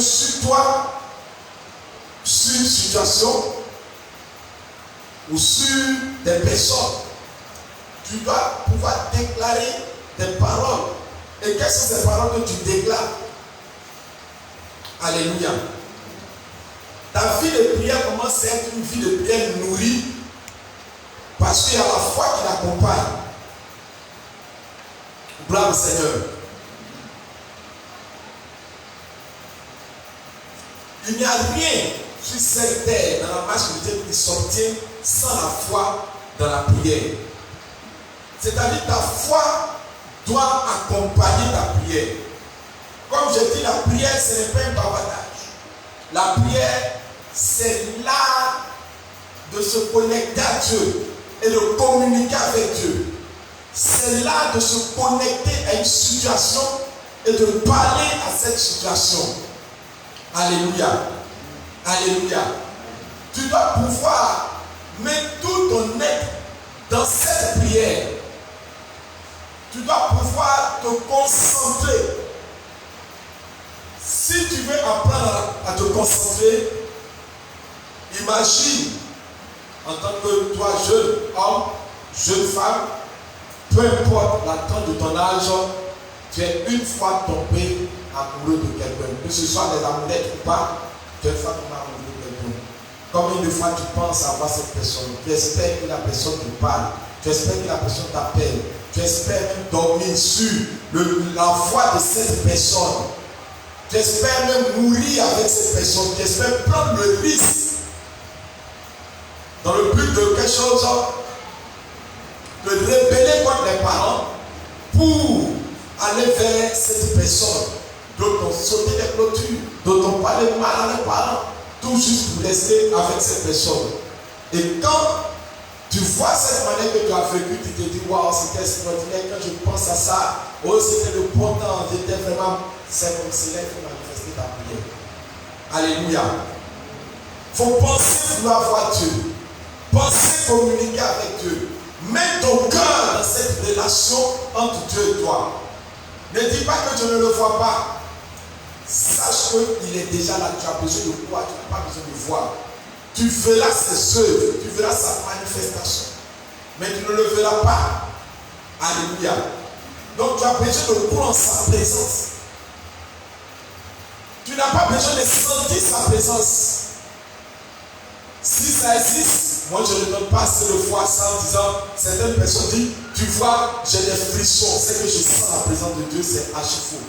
sur toi, sur une situation ou sur des personnes, tu dois pouvoir déclarer des paroles. Et quelles sont ces paroles que tu déclares? Alléluia. Ta vie de prière commence à être une vie de prière nourrie parce qu'il y a la foi qui l'accompagne. Gloire au Seigneur. Il n'y a rien sur cette terre dans la marche chrétienne qui s'obtient sans la foi dans la prière. C'est-à-dire ta foi doit accompagner ta prière. Comme je dis, la prière, ce n'est pas un bavardage. La prière, c'est l'art de se connecter à Dieu et de communiquer avec Dieu. C'est l'art de se connecter à une situation et de parler à cette situation. Alléluia. Alléluia. Tu dois pouvoir mettre tout ton être dans cette prière. Tu dois pouvoir te concentrer. Si tu veux apprendre à te concentrer, imagine en tant que toi, jeune homme, jeune femme, peu importe la tranche de ton âge, tu es une fois tombé amoureux de quelqu'un. Que ce soit des amourettes ou pas, tu es une fois tombé amoureux de quelqu'un. Combien de fois tu penses avoir cette personne? Tu espères que la personne te parle. Tu espères que la personne t'appelle. Tu espères même dormir sur la foi de cette personne. Tu espères même mourir avec cette personne. Tu espères prendre le risque dans le but de quelque chose, de rebeller contre les parents pour aller vers cette personne, d'autres ont sauté les clôtures, d'autres ont parlé mal à les parents, tout juste pour rester avec cette personne. Et quand tu vois cette manière que tu as vécu, tu te dis waouh, c'était extraordinaire. Quand je pense à ça, oh, c'était le bon temps, j'étais vraiment, c'est comme cela, il faut manifester ta prière. Alléluia. Il faut penser vouloir voir Dieu. Penser communiquer avec Dieu. Mets ton cœur dans cette relation entre Dieu et toi. Ne dis pas que je ne le vois pas. Sache qu'il est déjà là. Tu as besoin de voir, tu n'as pas besoin de voir. Tu verras ses œuvres, tu verras sa manifestation. Mais tu ne le verras pas. Alléluia. Donc tu as besoin de prendre sa présence. Tu n'as pas besoin de sentir sa présence. Si ça existe, moi je ne donne pas assez de foi à ça en disant, certaines personnes disent, tu vois, j'ai des frissons, c'est que je sens la présence de Dieu, c'est archi-faux.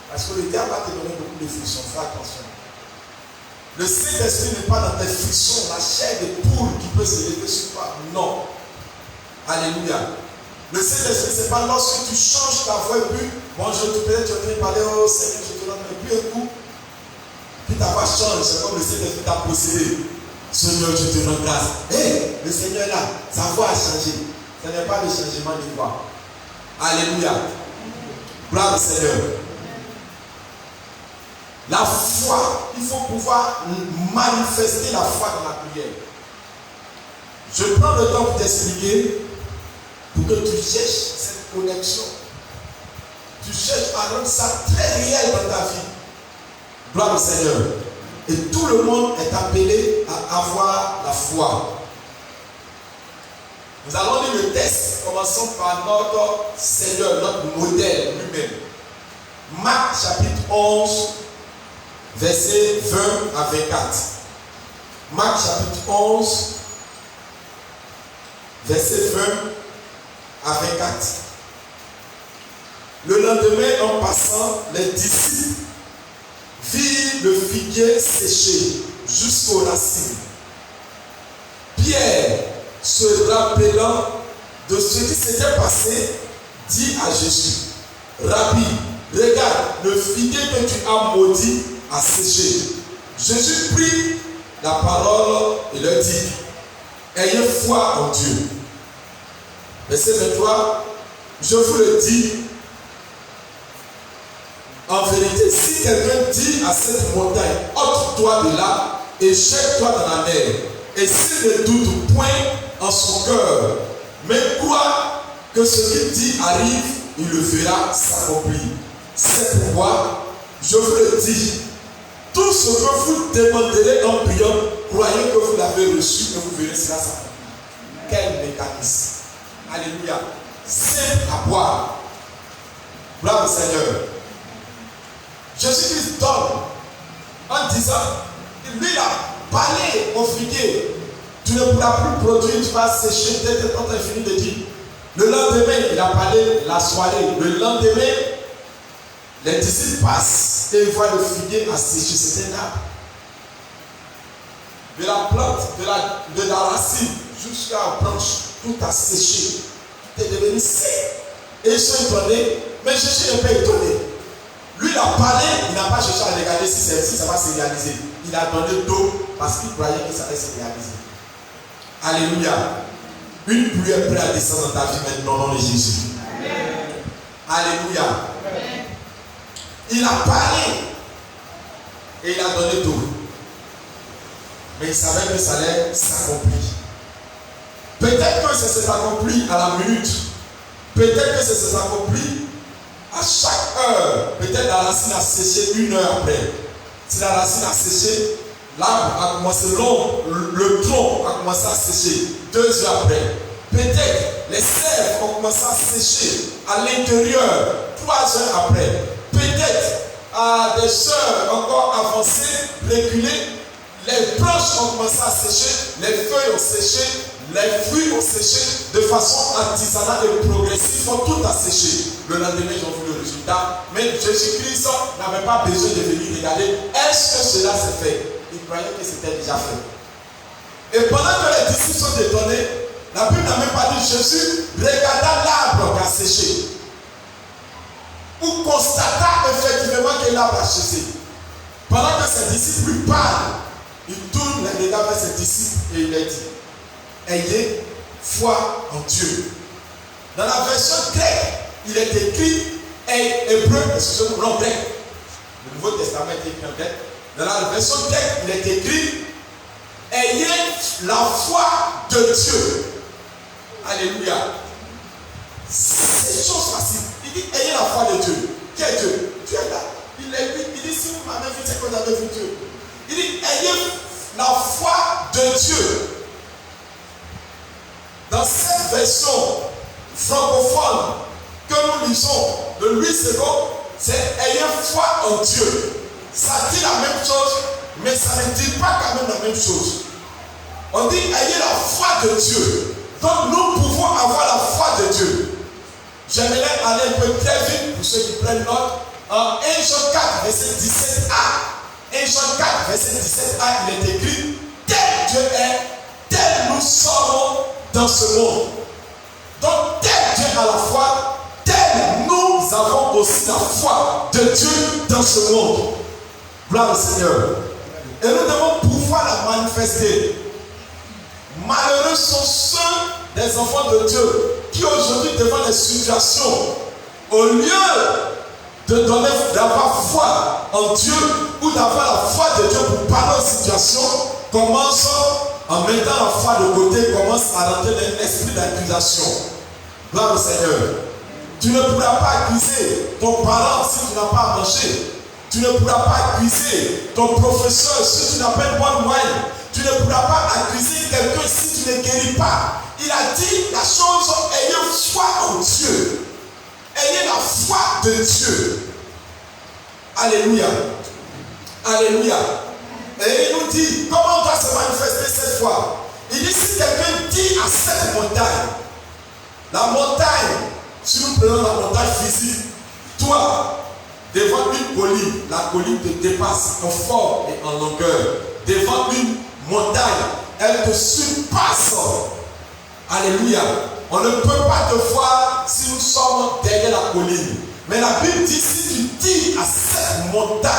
Parce que le diable va te donner beaucoup de frissons, fais attention. Le Saint-Esprit n'est pas dans tes frissons, la chair de poule qui peut se lever sur toi. Non. Alléluia. Le Saint-Esprit, ce n'est pas lorsque tu changes ta voix et puis, bonjour, peut-être tu es venu parler au Seigneur, je te donne et puis un coup, puis ta voix change, c'est comme le Saint-Esprit t'a possédé. Seigneur, je te rends grâce. Hé, le Seigneur est là, sa voix a changé. Ce n'est pas le changement de voix. Alléluia. Gloire au Seigneur. La foi, il faut pouvoir manifester la foi dans la prière. Je prends le temps pour t'expliquer, pour que tu cherches cette connexion. Tu cherches à rendre ça très réel dans ta vie. Gloire au Seigneur. Et tout le monde est appelé à avoir la foi. Nous allons lire le texte. Commençons par notre Seigneur, notre modèle lui-même. Marc chapitre 11, versets 20 à 24. Marc chapitre 11, versets 20 à 24. Le lendemain, en passant, les disciples virent le figuier séché jusqu'aux racines. Pierre, se rappelant de ce qui s'était passé, dit à Jésus, Rabbi, regarde, le figuier que tu as maudit a séché. Jésus prit la parole et leur dit, ayez foi en Dieu. Verset 23, je vous le dis, en vérité, si quelqu'un dit à cette montagne, ôte-toi de là et jette-toi dans la mer, et s'il ne doute point en son cœur, mais croit que ce qu'il dit arrive, il le verra s'accomplir. C'est pourquoi je vous le dis, Tout ce que vous demanderez en priant, croyez que vous l'avez reçu et vous verrez cela s'accomplir. Quel mécanisme. Alléluia. C'est à boire. Gloire au Seigneur. Jésus-Christ donne en disant, lui il a parlé au figuier. Tu ne pourras plus produire, tu vas sécher, peut-être quand tu as fini de dire. Le lendemain, il a parlé la soirée. Le lendemain, les disciples passent et ils voient le figuier asséché. C'est un arbre. De la plante, de la racine jusqu'à la branche, tout a séché. C'est devenu sec. Et ils sont étonnés, mais Jésus n'est pas étonné. Lui, il a parlé, il n'a pas cherché à regarder si ça va se réaliser. Il a donné d'eau parce qu'il croyait que ça allait se réaliser. Alléluia. Une pluie est prête à descendre dans ta vie maintenant au nom de Jésus. Amen. Alléluia. Amen. Il a parlé et il a donné d'eau. Mais il savait que ça allait s'accomplir. Peut-être que ça s'est accompli à la minute. Peut-être que ça s'est accompli à chaque heure. Peut-être la racine a séché 1 heure après. Si la racine a séché, l'arbre a commencé le tronc a commencé à sécher 2 heures après. Peut-être les sèves ont commencé à sécher à l'intérieur 3 heures après. Peut-être à des heures encore avancées, reculées, les branches ont commencé à sécher, les feuilles ont séché, les fruits ont séché de façon artisanale et progressive, ont tout asséché. Le lendemain, ils ont vu le résultat. Mais Jésus-Christ n'avait pas besoin de venir regarder. Est-ce que cela s'est fait? Il croyait que c'était déjà fait. Et pendant que les disciples sont étonnés, la Bible n'a même pas dit Jésus regarda l'arbre qui a séché. Ou constata effectivement que l'arbre a séché. Pendant que ses disciples lui parlent, il tourne les regards vers ses disciples et il leur dit, ayez foi en Dieu. Dans la version grecque, il est écrit, hébreu, excusez-moi, non grec. Le Nouveau Testament est écrit en grec. Dans la version grecque, il est écrit, ayez la foi de Dieu. Alléluia. C'est une chose facile. Il dit, ayez la foi de Dieu. Qui est Dieu? Dieu est là. Il dit, si vous m'avez vu, c'est que vous avez vu Dieu. Il dit, ayez la foi de Dieu. Dans cette version francophone que nous lisons de Louis II, c'est ayez foi en Dieu. Ça dit la même chose, mais ça ne dit pas quand même la même chose. On dit ayez la foi de Dieu. Donc nous pouvons avoir la foi de Dieu. J'aimerais aller un peu très vite pour ceux qui prennent note. En 1 Jean 4, verset 17a. 1 Jean 4, verset 17a, il est écrit, tel Dieu est, tel nous sommes dans ce monde. Donc tel Dieu a la foi, tel nous avons aussi la foi de Dieu dans ce monde. Gloire au Seigneur. Et nous devons pouvoir la manifester. Malheureux sont ceux des enfants de Dieu qui aujourd'hui devant les situations, au lieu d'avoir foi en Dieu ou d'avoir la foi de Dieu pour parler aux situations, commencent en mettant la foi de côté, commencent à rentrer dans un esprit d'accusation. Gloire au Seigneur. Tu ne pourras pas accuser ton parent si tu n'as pas à manger. Tu ne pourras pas accuser ton professeur si tu n'as pas une bonne moyenne. Tu ne pourras pas accuser quelqu'un si tu ne guéris pas. Il a dit la chose, ayez foi en Dieu. Ayez la foi de Dieu. Alléluia. Alléluia. Et il nous dit, comment on doit se manifester cette foi? Il dit, si quelqu'un dit à cette montagne, la montagne, si nous prenons la montagne physique, toi, devant une colline, la colline te dépasse en forme et en longueur. Devant une montagne, elle te surpasse. Alléluia. On ne peut pas te voir si nous sommes derrière la colline. Mais la Bible dit, si tu dis à cette montagne,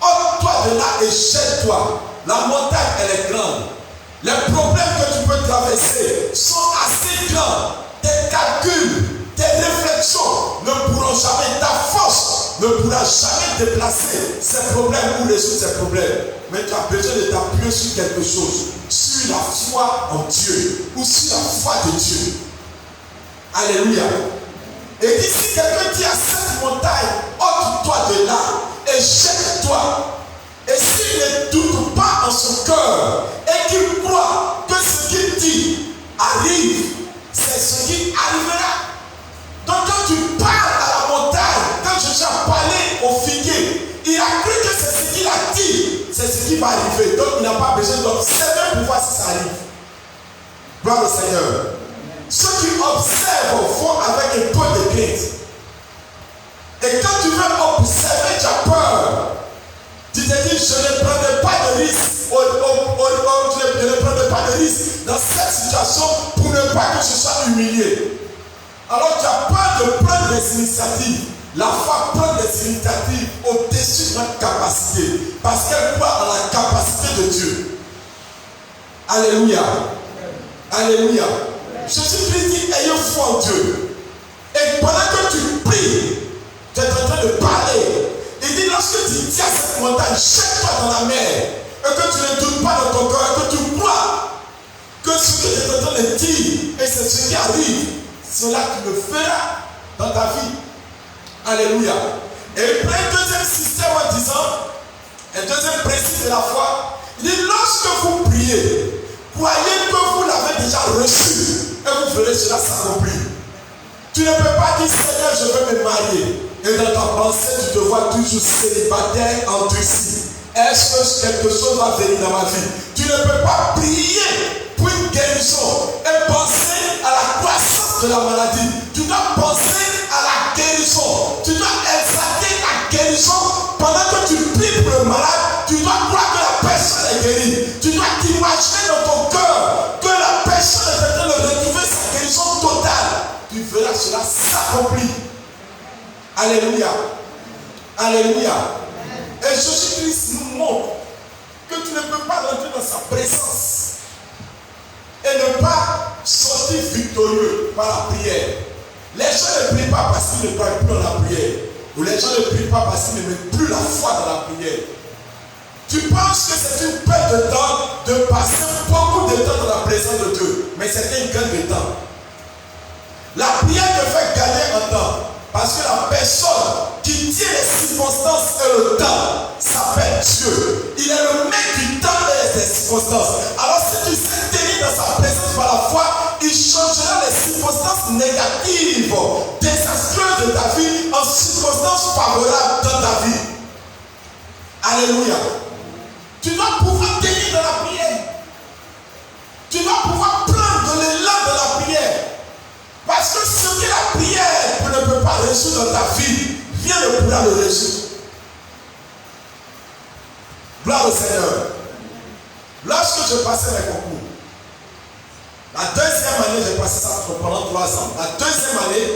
ôte-toi de là et jette-toi. La montagne, elle est grande. Les problèmes que tu peux traverser sont assez grands. Tes calculs, tes réflexions ne pourront jamais, ta force ne pourra jamais déplacer ces problèmes ou résoudre ces problèmes. Mais tu as besoin de t'appuyer sur quelque chose, sur la foi en Dieu ou sur la foi de Dieu. Alléluia. Et dit, si quelqu'un dit à cette montagne, ôte-toi de là et jette-toi. Et s'il ne doute pas en son cœur et qu'il croit que ce qu'il dit arrive, c'est ce qui arrivera. Donc quand tu parles à la montagne, quand Jésus a parlé au figuier, il a cru que c'est ce qu'il a dit, c'est ce qui va arriver. Donc il n'a pas besoin d'observer pour voir si ça arrive. Gloire au Seigneur. Ceux qui observent font avec un peu de crainte. Et quand tu veux observer, tu as peur. Tu te dis, je ne prendrai pas de risque. Je ne prendrai pas de risque dans cette situation pour ne pas que je sois humilié. Alors tu as peur de prendre des initiatives. La foi prend des initiatives au-dessus de notre capacité. Parce qu'elle croit en la capacité de Dieu. Alléluia. Alléluia. Jésus-Christ dit, ayez foi en Dieu. Et pendant que tu pries, tu es en train de parler. Il dit, lorsque tu dis à cette montagne, jette-toi dans la mer, et que tu ne doutes pas dans ton cœur, et que tu crois que ce que tu es en train de dire, et c'est ce qui arrive, cela tu le feras dans ta vie. Alléluia. Et il prend un deuxième système en disant, un deuxième principe de la foi, il dit, lorsque vous priez, croyez que vous l'avez déjà reçu, et vous verrez cela s'accomplir. Tu ne peux pas dire, Seigneur, je veux me marier. Et dans ta pensée, tu te vois toujours célibataire, endurci. Est-ce que quelque chose va venir dans ma vie? Tu ne peux pas prier pour une guérison et penser à la croissance de la maladie. Tu dois penser à la guérison. Tu dois exalter la guérison. Pendant que tu pries pour le malade, tu dois croire que la personne est guérie. Tu dois t'imaginer dans ton cœur que la personne est en train de retrouver sa guérison totale. Tu verras cela s'accomplir. Alléluia. Alléluia. Et Jésus-Christ nous montre que tu ne peux pas rentrer dans sa présence et ne pas sortir victorieux par la prière. Les gens ne prient pas parce qu'ils ne croient plus dans la prière. Ou les gens ne prient pas parce qu'ils ne mettent plus la foi dans la prière. Tu penses que c'est une perte de temps de passer beaucoup de temps dans la présence de Dieu. Mais c'est un gain de temps. La prière te fait gagner en temps. Parce que la personne qui tient les circonstances et le temps s'appelle Dieu. Il est le maître du temps et des circonstances. Alors si tu sais tenir dans sa présence par la foi, il changera les circonstances négatives, désastreuses de ta vie en circonstances favorables dans ta vie. Alléluia. Tu dois pouvoir tenir dans la prière. Tu dois pouvoir prendre de l'élan de la prière. Parce que ce que la prière ne peut pas résoudre dans ta vie, rien ne pourra le résoudre. Gloire au Seigneur. Lorsque je passais mes concours, la deuxième année, j'ai passé ça pendant 3 ans. La deuxième année,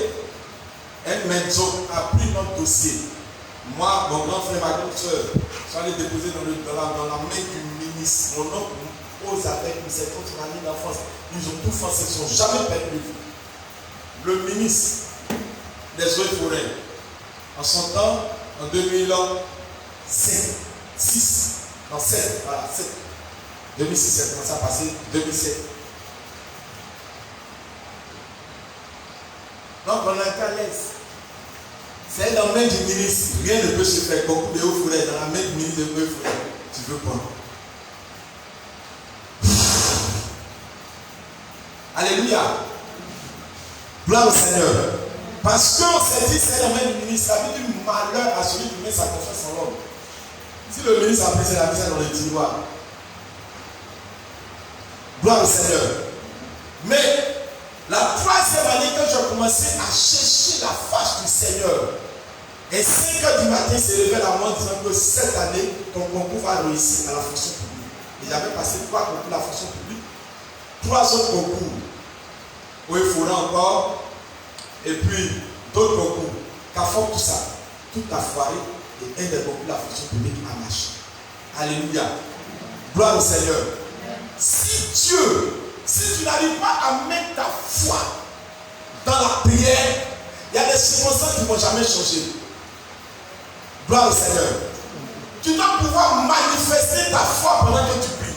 un médecin a pris notre dossier. Moi, mon grand frère, ma grande soeur, sont allés déposer dans la main du ministre. Mon oncle pose avec une certaine famille d'enfance. Ils ont tout fait, ils ne sont jamais perdu. Le ministre des eaux et forêts, en son temps, en 2007, 2006, c'est quand ça a passé, 2007. Donc on a été à l'aise. C'est dans la main du ministre, rien ne peut se faire. Beaucoup de eaux forêts, dans la main du ministre des eaux et forêts. Tu veux quoi? Alléluia. Gloire au Seigneur. Parce qu'on s'est dit, c'est la main du ministre, ça veut dire malheur à celui qui met sa confiance en l'homme. Si le ministre a pris la vie dans le tiroir. Gloire au Seigneur. Mais la troisième année, quand j'ai commencé à chercher la face du Seigneur, et 5 heures du matin, il s'est levé à moi en disant que cette année, ton concours va réussir à la fonction publique. Et j'avais passé 3 concours à la fonction publique, 3 autres concours. Où il faudra encore, et puis d'autres concours. Qu'à fort tout ça, tout a foiré, et un des concours de la fonction publique a marché. Alléluia. Gloire au Seigneur. Si tu n'arrives pas à mettre ta foi dans la prière, il y a des circonstances qui ne vont jamais changer. Gloire au Seigneur. Tu dois pouvoir manifester ta foi pendant que tu pries.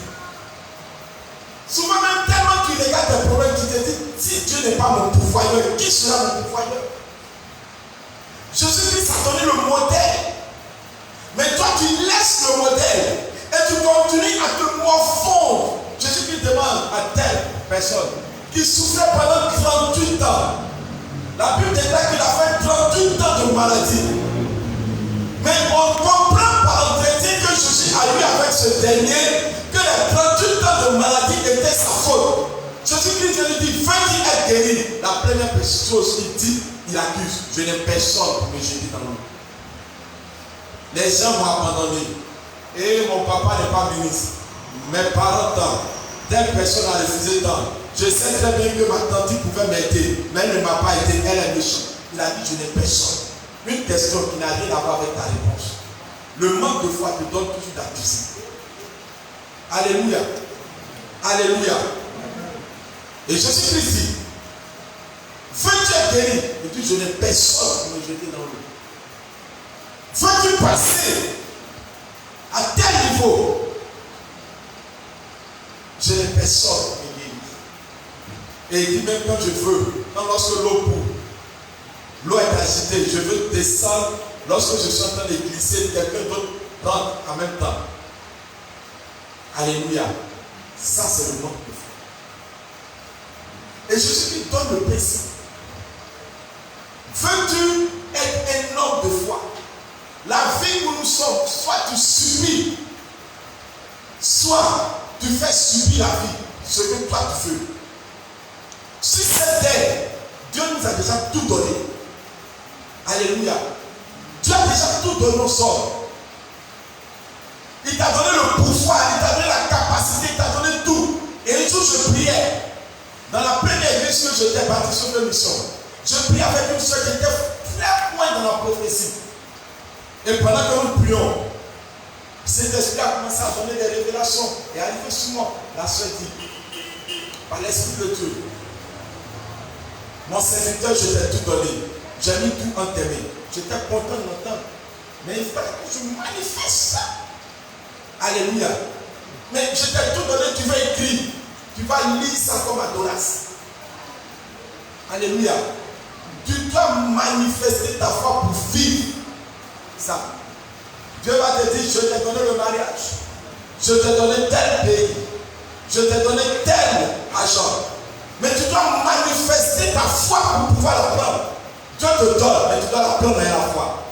Souvent même tellement tu regardes tes problèmes, tu te dis, si Dieu n'est pas mon pourvoyeur, qui sera mon pourvoyeur? Jésus-Christ a donné le modèle. personne qui souffrait pendant 38 ans. La Bible déclare qu'il a fait 38 ans de maladie. Mais on comprend par entretien que Jésus a eu avec ce dernier que les 38 ans de maladie étaient sa faute. Jésus-Christ lui dit, veux-tu être guéri? La première chose qu'il dit, il accuse, je n'ai personne pour me jeter dans l'eau. Les gens m'ont abandonné. Et mon papa n'est pas ministre. Mes parents tant. Telle personne a refusé tant. Je sais très bien que ma tante pouvait m'aider, mais elle ne m'a pas aidé, elle est méchante. Il a dit, je n'ai personne. Une question qui n'a rien à voir avec ta réponse. Le manque de foi te donne toujours d'accuser. Alléluia. Alléluia. Et Jésus-Christ dit, veux-tu être guéri? Et dit, je n'ai personne pour me jeter dans l'eau. Veux-tu passer à tel niveau? Je n'ai personne pour me guérir. Et il dit, même quand je veux, quand lorsque l'eau coule, l'eau est agitée, je veux descendre, lorsque je suis en train de glisser, quelqu'un d'autre rentre en même temps. Alléluia. Ça, c'est le manque de foi. Et Jésus lui donne le principe. Veux-tu être un homme de foi? La vie où nous sommes, soit tu subis, soit tu fais subir la vie, ce que toi tu veux. Si c'était, Dieu nous a déjà tout donné. Alléluia. Dieu a déjà tout donné au sort. Il t'a donné le pouvoir, il t'a donné la capacité, il t'a donné tout. Et un jour je priais. Dans la première église que j'étais parti sur une mission, je priais avec une soeur qui était très loin dans la prophétie. Et pendant que nous prions, cet esprit a commencé à donner des révélations. Et arrivé sur moi, la soeur dit, par l'Esprit de Dieu, mon serviteur, je t'ai tout donné. J'ai mis tout en tes mains. J'étais content de l'entendre. Mais il fallait que je manifeste ça. Alléluia. Mais je t'ai tout donné, tu vas écrire. Tu vas lire ça comme adoration. Alléluia. Tu dois manifester ta foi pour vivre ça. Dieu va te dire, je t'ai donné le mariage. Je t'ai donné tel pays. Je t'ai donné tel argent. Mais tu dois manifester ta foi pour pouvoir la prendre. Dieu te donne, mais tu dois la prendre avec la foi.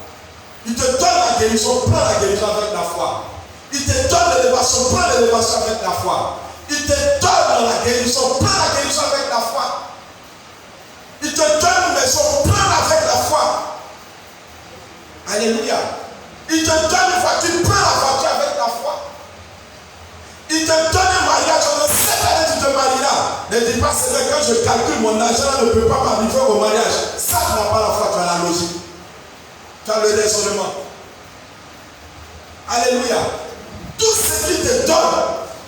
Il te donne la guérison, prends la guérison avec la foi. Il te donne l'élévation, prends l'élévation avec la foi. Il te donne la guérison, prends la guérison avec la foi. Il te donne une maison, prends avec la foi. Alléluia. Il te donne une voiture, prends la voiture avec la foi. Il te donne un mariage, on ne sait pas si tu te marieras. Ne dis pas, c'est vrai, quand je calcule mon argent, ne peut pas m'arriver au mariage. Ça, tu n'as pas la foi, tu as la logique. Tu as le raisonnement. Alléluia. Tout ce qu'il te donne,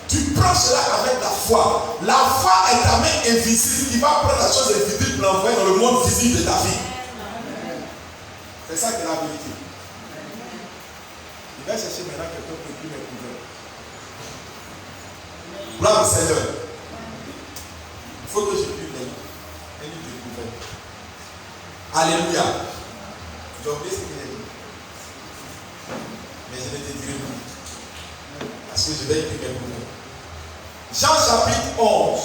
tu prends cela avec la foi. La foi est ta main invisible qui va prendre la chose invisible pour l'envoyer dans le monde visible de ta vie. C'est ça qui est la vérité. Il va chercher maintenant quelqu'un pour écrire mes couverts. Gloire au Seigneur. Il faut que je prie un livre de couverts. Alléluia. J'ai oublié ce qu'il a dit. Mais je ne te dirai plus. Parce que je vais écrire mes couverts. Jean chapitre 11,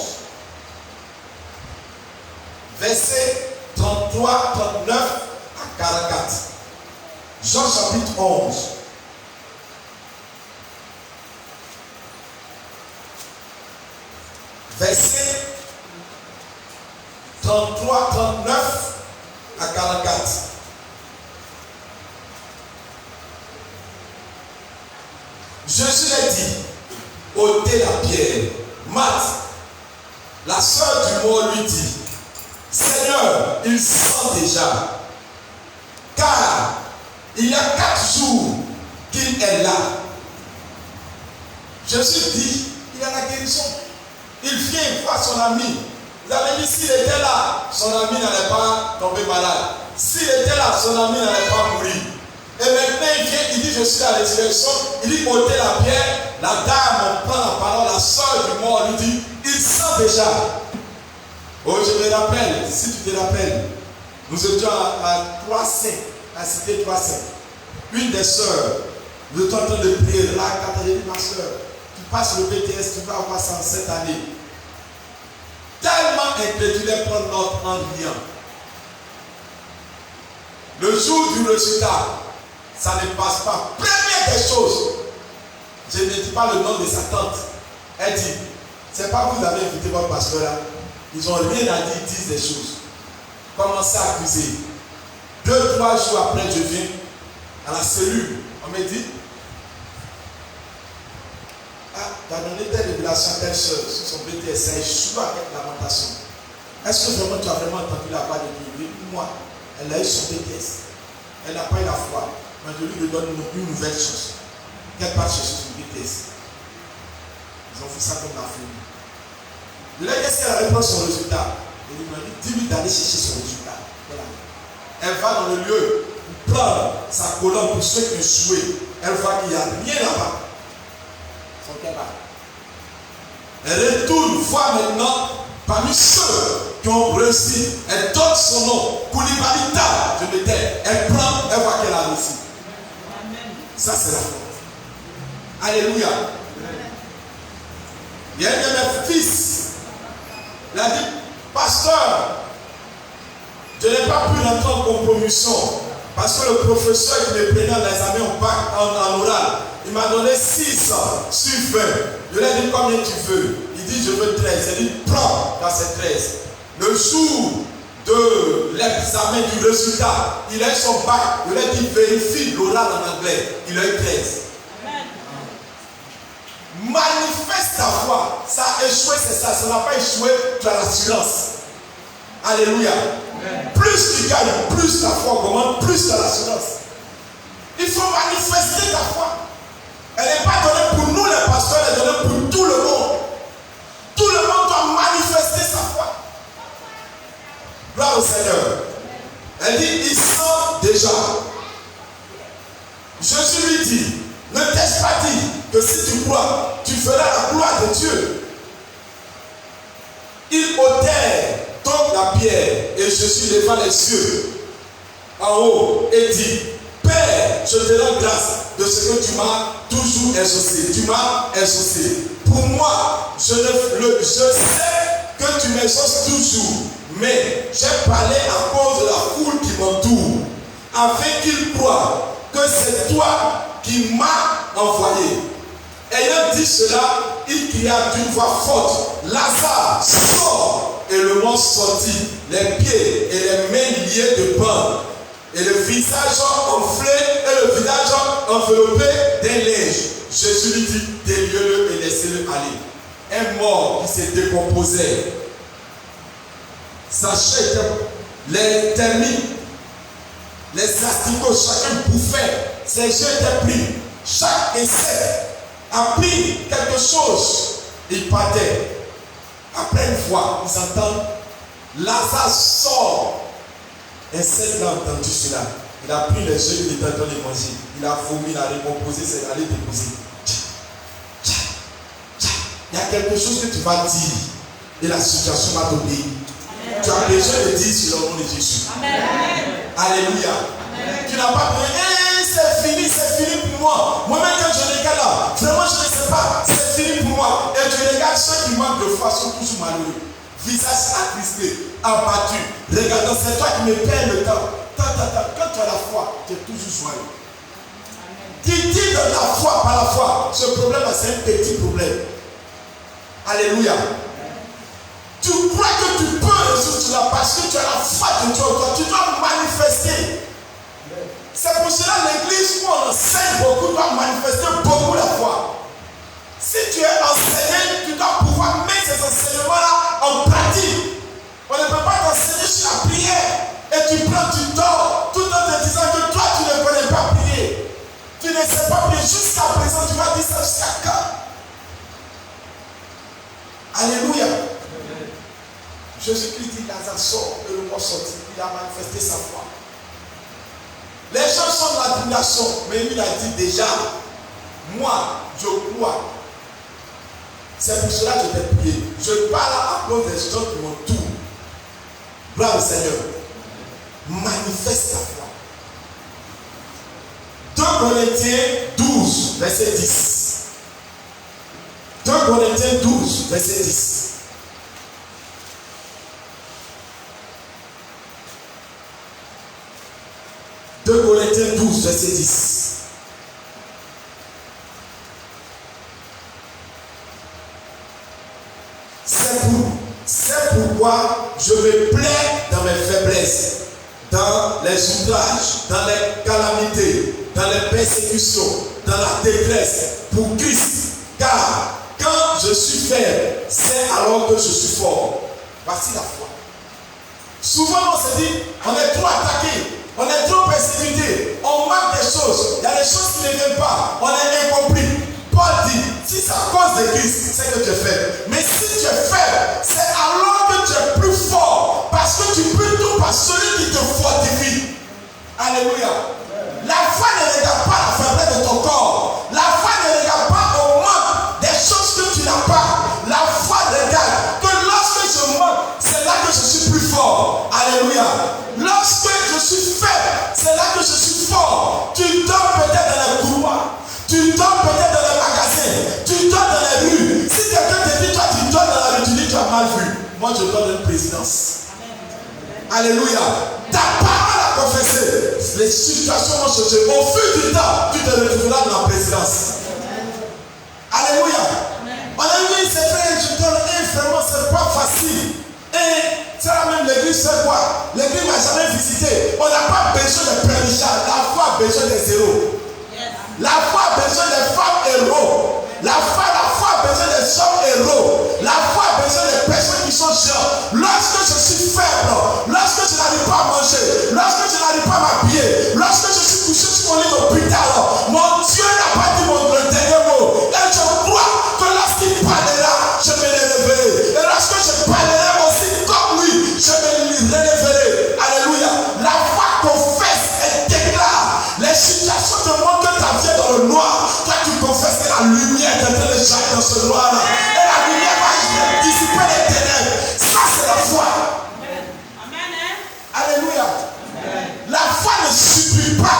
versets 33, 39 à 44. Jean chapitre 11. Versets 33, 39 à 44. Jésus a dit, ôtez la pierre. Marthe, la sœur du mort, lui dit, Seigneur, il sent déjà, car il y a 4 jours qu'il est là. Jésus dit, il a la guérison. Il vient voir son ami. Vous avez dit, s'il était là, son ami n'allait pas tomber malade. S'il était là, son ami n'allait pas mourir. Et maintenant, il vient, il dit, je suis à la résurrection. Il dit, ôtez la pierre. La dame prend la parole, la soeur du mort lui dit, il sent déjà. Oh, je me rappelle, si tu te rappelles, nous étions à 3 saints, à cité 3 saints. Une des sœurs, nous étions en train de prier, là, quand elle dit, ma soeur, tu passes le BTS, tu vas avoir ça en cette année. tellement incrédule prendre notre en rien. Le jour du résultat, ça ne passe pas. Première des choses, je ne dis pas le nom de sa tante. Elle dit, c'est pas vous avez invité votre pasteur là. Ils n'ont rien à dire, ils disent des choses. Commencez à accuser. 2-3 jours après, je viens à la cellule. On me dit, ah, tu as donné telle révélation à telle soeur sur son BTS, ça échoue avec lamentation. Est-ce que vraiment tu as vraiment entendu la voix de Dieu? Moi, elle a eu son BTS. Elle n'a pas eu la foi. Mais je lui donne une nouvelle chose. Qu'elle part chercher son BTS. Ils ont fait ça comme la folie. Je lui ai dit, est-ce qu'elle a répondu son résultat? Et il m'a dit, dis-lui d'aller chercher son résultat. Voilà. Elle va dans le lieu, prendre sa colonne pour ceux qui ont échoué. Elle voit qu'il n'y a rien là-bas. Son cœur va. Elle retourne voir maintenant parmi ceux qui ont réussi. Elle donne son nom. Koulibalita, je me tais. Elle prend, elle voit qu'elle a réussi. Ça, c'est la foi. Alléluia. Il y a un de mes fils. Il a dit, pasteur, je n'ai pas pu rentrer en compromission parce que le professeur qui me prenait en examen en oral, il m'a donné 6 sur 20. Je lui ai dit combien tu veux. Il dit je veux 13. J'ai dit prends dans ces 13. Le jour de l'examen du résultat, il a eu son bac. Je lui ai dit vérifie l'oral en anglais. Il a eu 13. Manifeste ta foi. Ça a échoué, c'est ça. Ça n'a pas échoué, tu as l'assurance. Alléluia. Amen. Plus tu gagnes, plus ta foi augmente, plus tu as l'assurance. Il faut manifester ta foi. Elle n'est pas donnée pour nous les pasteurs, elle est donnée pour tout le monde. Tout le monde doit manifester sa foi. Gloire au Seigneur. Elle dit, il sent déjà. Jésus lui dit, ne t'ai-je pas dit que si tu crois, tu feras la gloire de Dieu. Il ôtait donc la pierre et Jésus leva les yeux en haut et dit, Père, je te rends grâce de ce que tu m'as toujours exaucé. Tu m'as exaucé. Pour moi, je sais que tu m'exauces toujours, mais j'ai parlé à cause de la foule qui m'entoure, afin qu'ils croient que c'est toi qui m'as envoyé. Ayant dit cela, il cria d'une voix forte, Lazare, sors! Et le monstre sortit, les pieds et les mains liés de bandes, et le visage enflé et le visage enveloppé d'un linge. Jésus lui dit, déliez-le et laissez-le aller. Un mort qui s'est décomposé. Sa chair, les termites, les asticots, chacun bouffait. Ses yeux étaient pris. Chaque insecte a pris quelque chose. Il partait. Après une fois, ils entendent Lazare sort. Un seul a entendu cela. Il a pris les yeux, il était en train de manger. Il a vomi, il a recomposé, c'est d'aller déposer. Il y a quelque chose que tu vas dire et la situation va t'obéir. Tu as besoin de dire sur le nom de Jésus. Amen. Alléluia. Amen. Tu n'as pas besoin, c'est fini pour moi. Moi-même quand je regarde là, vraiment je ne sais pas, c'est fini pour moi. Et tu regardes ceux qui manquent de foi sont toujours malheureux. Visage attristé, abattu. Regardant, c'est toi qui me perds le temps. Quand tu as la foi, tu es toujours joyeux. Qui dit de la foi par la foi, ce problème c'est un petit problème. Alléluia. Tu crois que tu peux résoudre cela parce que tu as la foi de Dieu en toi. Tu dois manifester. C'est pour cela l'église où on enseigne beaucoup doit manifester beaucoup la foi. Si tu es enseigné, tu dois pouvoir mettre ces enseignements-là en pratique. On ne peut pas t'enseigner sur la prière et tu prends du temps tout en te disant que toi tu ne connais pas prier. Tu ne sais pas prier jusqu'à présent, tu vas dire ça jusqu'à quand? Alléluia. Jésus-Christ dit Lazare sort et le mort sortit. Il a manifesté sa foi. Les gens sont dans l'admiration, mais lui il a dit déjà, moi je crois. C'est pour cela que je t'ai prié. Je parle à cause des gens qui m'entourent. Gloire au Seigneur. Manifeste ta foi. 2 Corinthiens 12, verset 10. 2 Corinthiens 12, verset 10. Corinthiens 12, verset 10. C'est pourquoi je me plais dans mes faiblesses, dans les outrages, dans les calamités, dans les persécutions, dans la détresse, pour Christ. Car quand je suis faible, c'est alors que je suis fort. Voici la foi. Souvent on se dit, on est trop attaqué, on est trop persécuté, on manque des choses, il y a des choses qui ne viennent pas, on est incompris. Paul dit, si c'est à cause de Christ, c'est que tu es faible. Mais si tu es faible, c'est alors que tu es plus fort. Parce que tu peux tout par celui qui te fortifie. Alléluia. La foi ne regarde pas la faiblesse de ton corps. La foi ne regarde pas au manque des choses que tu n'as pas. La foi regarde que lorsque je manque, c'est là que je suis plus fort. Alléluia. Lorsque je suis faible, c'est là que je suis fort. Tu dors peut-être dans les couloirs. Tu dors peut-être dans les magasins, tu dors dans les rues. Si quelqu'un te dit, toi tu dors dans la rue, tu dis, tu as mal vu. Moi je dors dans une présidence. Alléluia. Ta parole a confessé. Les situations vont changer. Au fil du temps, tu te retrouveras dans la présidence. Alléluia. On a vu, c'est vrai, je donne vraiment, c'est pas facile. Et c'est la même l'église, c'est quoi? L'église m'a jamais visité. On n'a pas besoin de prédicat. La foi a besoin des zéros. La foi a besoin des femmes héros. La foi a besoin des hommes héros. La foi a besoin des personnes qui sont jeunes. Lorsque je suis faible, lorsque je n'arrive pas à manger, lorsque je n'arrive pas à m'habiller, lorsque je suis couché sur mon lit d'hôpital, mon Dieu n'a pas dit mon dernier mot. Et je crois que lorsqu'il parlera, je me relèverai. Et lorsque je parlerai aussi comme lui, je me relèverai. Alléluia. La foi confesse et déclare. Les situations te montrent que ta vie est dans le noir. Toi, tu confesses que la lumière est en train de jaillir dans ce noir-là. Et la lumière va dissiper les ténèbres. Ça, c'est la foi. Amen. Alléluia. La foi ne subit pas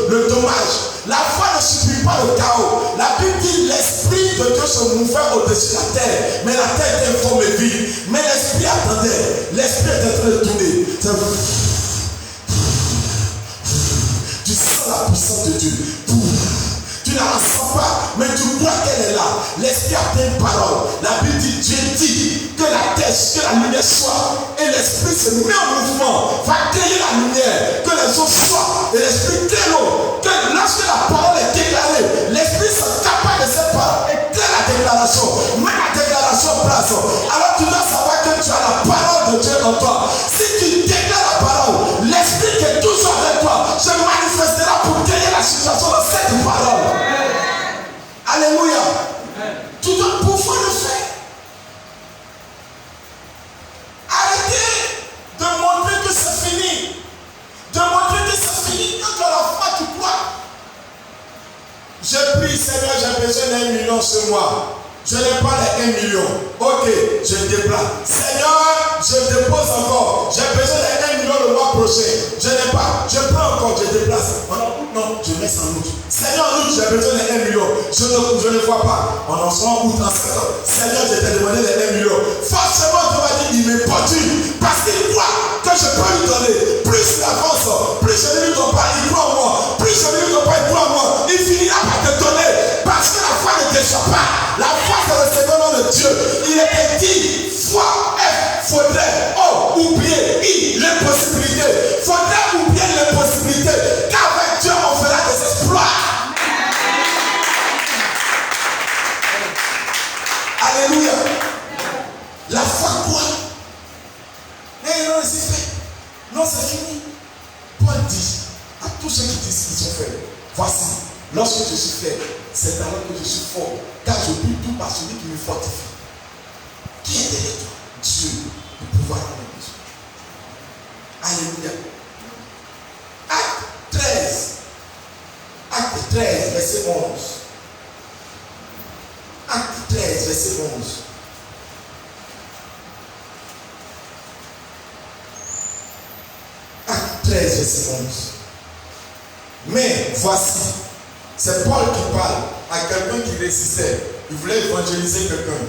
le dommage. La foi ne subit pas le chaos. La Bible dit l'esprit de Dieu se mouvait au-dessus de la terre. Mais la terre était informe et vide. Mais l'esprit attendait. L'esprit était en train de tourner. Tu sens la puissance de Dieu. Tu ne la sens pas, mais tu crois qu'elle est là. L'esprit a une parole. La Bible dit, Dieu dit que la terre, que la lumière soit. Et l'esprit se met en mouvement, va créer la lumière, que les eaux soient. Et l'esprit crée l'eau. Que lorsque la parole est déclarée, l'esprit s'accapare de cette parole et crée la déclaration. Mets la déclaration en place. Alors tu dois savoir que tu as la parole de Dieu en toi. Si tu déclares la parole, l'esprit qui est toujours avec toi se manifestera pour créer la situation de cette parole. Alléluia. Tu dois pouvoir le faire. Arrêtez de montrer que c'est fini. De montrer que c'est fini. Quand tu as la foi, tu crois. Je prie, Seigneur, j'ai besoin d'1 million ce mois. Je n'ai pas les 1 million. Ok, je déplace. Seigneur, je dépose encore. J'ai besoin d'1 million le mois prochain. Je n'ai pas. Je prends encore, je déplace. Non, je mets en août. Seigneur, en août, j'ai besoin d'1 million. Je ne vois pas. On en sera en août, en septembre. Seigneur, je t'ai demandé les 1 million. Forcément, tu vas dire, il m'importune. Parce qu'il croit que je peux lui donner. Plus il avance, plus je ne lui donne pas, il croit en moi. Plus je ne lui donne pas, il croit en moi. Il finira par te donner. Parce que la foi ne déçoit pas. La foi, c'est le Seigneur de Dieu. Il était dit, foi, F, faudrait, O, oublier, I, l'impossibilité. Faudrait oublier l'impossibilité. Qu'avec Dieu, on fera des exploits. Alléluia. La foi quoi? Mais non, c'est fait. Non, c'est fini. Paul dit à tous ceux qui disent qu'ils sont faibles, voici, lorsque je suis faible, c'est alors que je suis fort. Car je puis tout par celui qui me fortifie. Qui est derrière toi? Dieu, le pouvoir en Dieu. Alléluia. Acte 13. Acte 13, verset 11. Acte 13, verset 11. Acte 13, verset 11. Mais voici, c'est Paul qui parle à quelqu'un qui résistait. Il voulait évangéliser quelqu'un.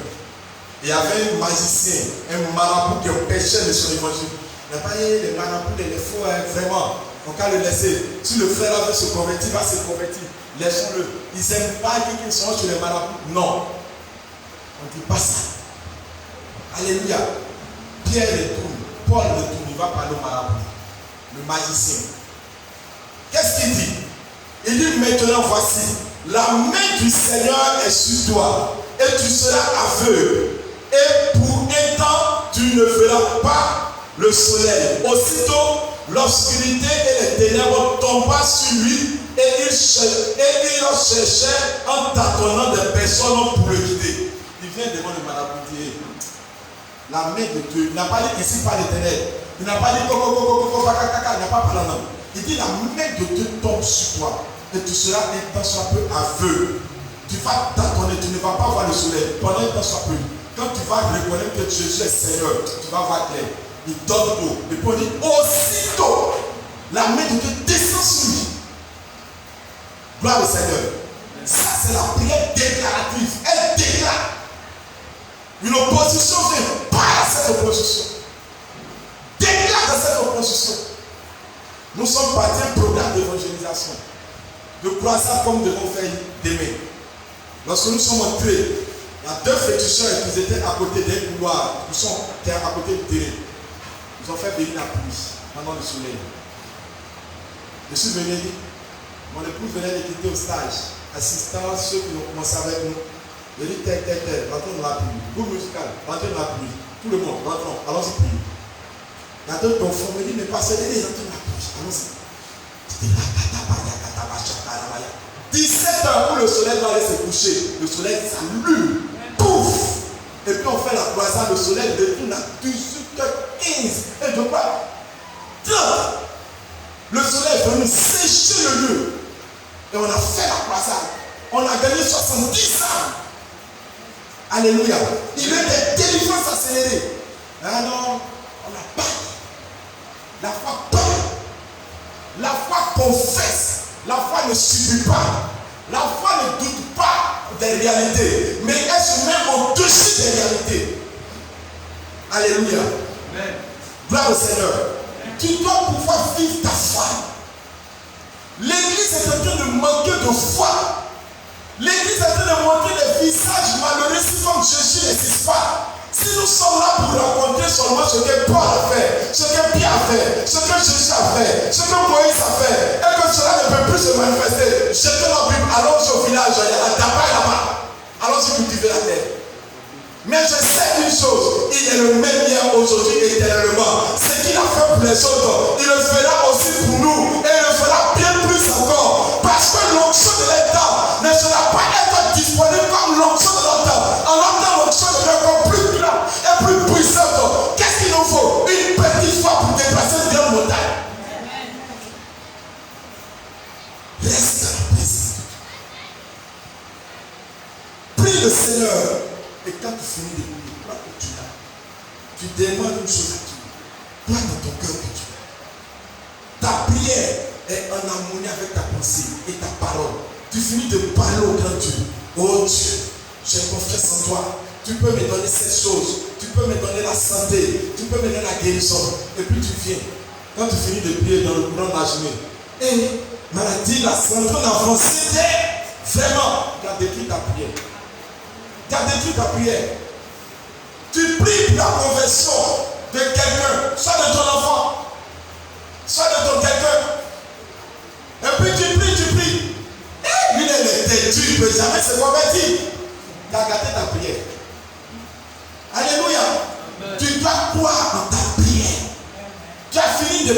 Il y avait un magicien, un marabout qui empêchait de son évangile. Il n'y a pas eu les marabouts, les faux, vraiment. On va le laisser. Si le frère veut se convertir, va se convertir. Laissons-le. Ils n'aiment pas qu'ils sont chez les marabouts. Non. On ne dit pas ça. Alléluia. Pierre retourne. Paul retourne. Il va parler au marabout. Le magicien. Qu'est-ce qu'il dit? Il dit maintenant voici. La main du Seigneur est sur toi. Et tu seras aveugle. Et pour un temps, tu ne verras pas le soleil. Aussitôt, l'obscurité et les ténèbres tomba sur lui et il cherchait en tâtonnant des personnes pour le guider. Il vient devant le marabout dire, la main de Dieu, il n'a pas dit ici par l'Éternel. Il n'a pas dit il n'a pas parlé non. Il dit la main de Dieu tombe sur toi et tu seras un temps soit peu aveugle. Tu vas tâtonner, tu ne vas pas voir le soleil pendant un temps soit peu. Quand tu vas reconnaître que Jésus est Seigneur, tu vas voir clair. Il donne l'eau. Et puis on dit aussitôt, la main de Dieu descend sur lui. Gloire au Seigneur. Ça, c'est la prière déclarative. Elle déclare. Une opposition vient. Pas à cette opposition. Déclare à cette opposition. Nous sommes partis un programme d'évangélisation. De croissance comme nous devons faire demain. Lorsque nous sommes entrés, il y a deux féticheurs qui étaient à côté d'un couloir. Ils sont à côté du terrain. Ils ont fait venir la pluie pendant le soleil. Je suis venu, mon épouse venait de quitter au stage, assistant ceux qui ont commencé avec nous. Je dis tel, rentrons dans la pluie. Groupe musical, rentrons dans la pluie. Tout le monde, rentrons, allons-y prier. Il y a d'autres d'enfants me disent, mais pas céder, rentrons dans la pluie, allons-y. 17 heures où le soleil va aller se coucher, le soleil s'allume, pouf! Et puis on fait la croisade, le soleil retourne à 18h15. Et je crois, le soleil est venu sécher le lieu. Et on a fait la croisade. On a gagné 70 ans. Alléluia. Il y a des délivrances accélérées. Ah non, on n'a pas. La foi parle. La foi confesse. La foi ne subit pas. La foi ne doute pas des réalités. Mais elle se met au-dessus des réalités. Alléluia. Amen. Gloire au Seigneur. Amen. Tu dois pouvoir vivre ta foi. L'église est en train de manquer de foi. L'église est en train de montrer des visages malheureux comme Jésus n'existe pas. Si nous sommes là pour raconter seulement ce que Paul a fait, ce que Pierre a fait, ce que Jésus a fait, ce que Moïse a fait, et que cela ne peut plus se manifester, jetons la Bible, allons au village, il y a la tabac là-bas. Allons-y cultiver la terre. Mais je sais une chose, il est le même hier, aujourd'hui et éternellement. Ce qu'il a fait pour les autres, il le fera aussi pour nous. Et il le fera bien plus encore. Parce que l'onction de l'État ne sera pas être disponible comme l'onction de l'autre. En même temps, l'onction devient encore plus grande et plus puissante. Qu'est-ce qu'il nous faut? Une petite foi pour déplacer une grande montagne. Reste à la présence. Prie le Seigneur. Et quand tu finis de prier, crois que tu l'as. Tu demandes une chose à Dieu. Crois dans ton cœur que tu l'as. Ta prière est en harmonie avec ta pensée et ta parole. Tu finis de parler au grand Dieu. Oh Dieu, j'ai confiance en toi. Tu peux me donner cette chose. Tu peux me donner la santé. Tu peux me donner la guérison. Et puis tu viens. Quand tu finis de prier dans le courant de la journée, et maladie, la santé, l'enfant, c'était vraiment, tu as détruit ta prière. Tu as détruit ta prière. Tu pries pour la conversion de quelqu'un, soit de ton enfant, soit de ton quelqu'un. Et puis tu pries. Et lui, il est têtu, il ne peut jamais se convertir. Tu as gâté ta prière. Alléluia. Amen. Tu dois croire dans ta prière. Tu as fini de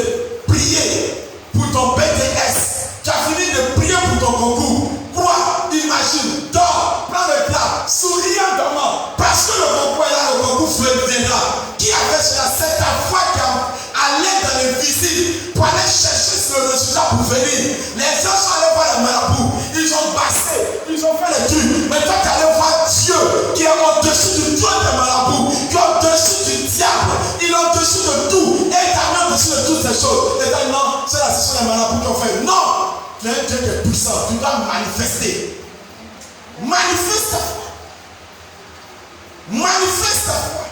prier pour ton BTS. Tu as fini de prier pour ton concours. Crois, imagine, dors, prends le plat, souris en dormant. Parce que le concours est là, le concours viendra. Qui a fait cela? C'est ta foi qui allait dans les visites pour aller chercher le résultat pour venir. Les gens sont allés voir les marabouts. Ils ont passé, ils ont fait les trucs. Mais toi, tu es allé voir Dieu qui est au-dessus du trône des marabouts, qui est au-dessus du diable. Il est au-dessus de tout. Et il t'a mis au-dessus de toutes ces choses. Et toi, non, c'est la session des marabouts qui ont fait. Non! Tu es un Dieu qui est puissant. Tu dois manifester. Manifeste ta foi. Manifeste ta foi.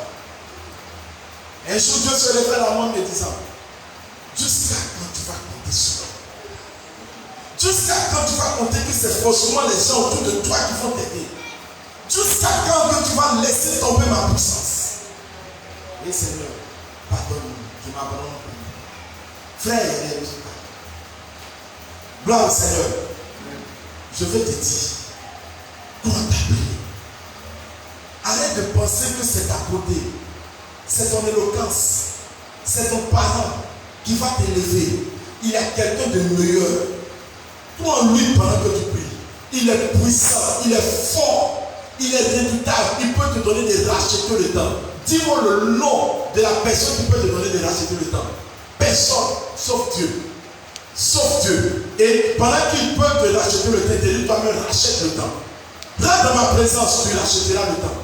Un jour, Dieu se révèle à moi en me disant, jusqu'à quand tu vas compter sur Jusqu'à quand tu vas compter que c'est forcément les gens autour de toi qui vont t'aider. Jusqu'à quand que tu vas laisser tomber ma puissance. Et Seigneur, pardonne-moi, je m'abandonne. Frère, il y a des résultats. Gloire au Seigneur. Je vais te dire, comment t'appeler? Arrête de penser que c'est ta beauté, c'est ton éloquence, c'est ton parent qui va t'élever. Il y a quelqu'un de meilleur. Toi en lui pendant que tu pries. Il est puissant, il est fort, il est redoutable. Il peut te donner des racheter le temps. Dis-moi le nom de la personne qui peut te donner des racheter le temps. Personne, sauf Dieu. Sauf Dieu. Et pendant qu'il peut te racheter le temps, dis toi-même rachète le temps. Là dans ma présence, tu racheteras le temps.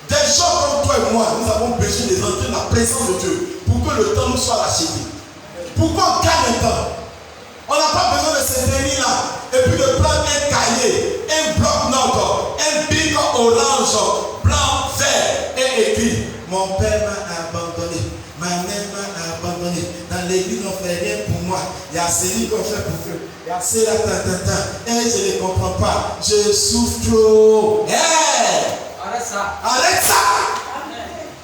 Des gens comme toi et moi, nous avons besoin de rentrer dans la présence de Dieu pour que le temps nous soit racheté. Pour qu'on gagne le temps. On n'a pas besoin de se réunir là et puis de prendre un cahier, un bloc-notes, un bic orange, blanc, vert et écrit. Mon père m'a abandonné, ma mère m'a abandonné. Dans l'église, on ne fait rien pour moi. Il y a celui qu'on fait pour eux. Il y a ceux là, et je ne comprends pas. Je souffre trop. Hey! Arrête ça. Arrête ça.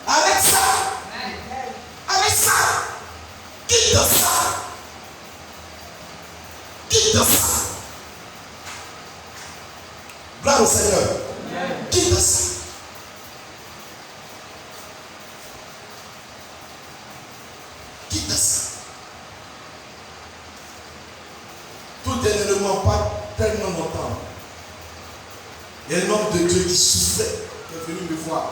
Arrête ça. Arrête ça. Quitte ça. Quitte ça. Gloire au Seigneur. Quitte ça. Quitte ça. Tout dernièrement, pas tellement longtemps. Il y a un homme de Dieu qui souffrait, qui est venu me voir.